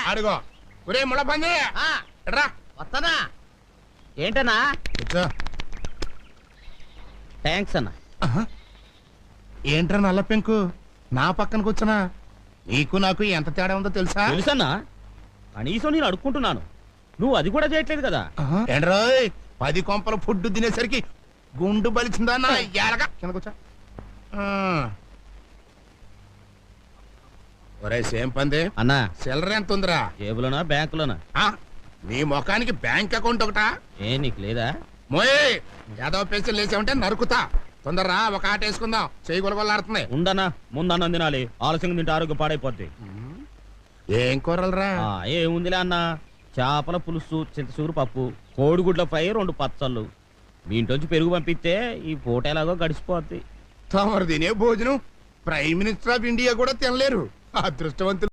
అడుగో ఒరే ముళ్ళ పంది రా వస్తానా ఏంటన్నా కూర్చో థ్యాంక్స్ అన్న ఏంట్రా నల్ల పెంకు నా పక్కన కూర్చున్నా నీకు నాకు ఎంత తేడా ఉందో తెలుసా తెలుసన్నా కనీసం నేను అడుక్కుంటున్నాను నువ్వు అది కూడా చేయట్లేదు కదా ఏంట్రోయ్ 10 కొంపల ఫుడ్ తినేసరికి గుండు బలిచిందా నా ఎలగా కింద కూర్చో ఒరే సేమ్ పంది అన్నా సిల్లర ఎంత ఉందిరా జేబులోనా బ్యాంకులోనా నీ ముఖానికి బ్యాంక్ అకౌంట్ ఒకటా ఏ నీకు లేదా మోయ్ యాదవ పేసలు లేచామంటే నరుకుతా తొందరరా ఒక ఆట వేసుకుందాం చెయ్యి గొలగొల్లాడుతుంది ఉండనా ముందన్నం తినాలి ఆలస్యంగా తింటే ఆరోగ్యం పాడైపోద్ది ఏం కూరలరా ఏముందిలే అన్న చేపల పులుసు చింతసూరు పప్పు కోడిగుడ్ల ఫ్రై 2 పచ్చళ్ళు మీ ఇంట్లోంచి పెరుగు పంపిస్తే ఈ పూట ఎలాగో గడిచిపోద్ది తమరు తినే భోజనం ప్రైమ్ మినిస్టర్ ఆఫ్ ఇండియా కూడా తినలేరు అదృష్టవంతులు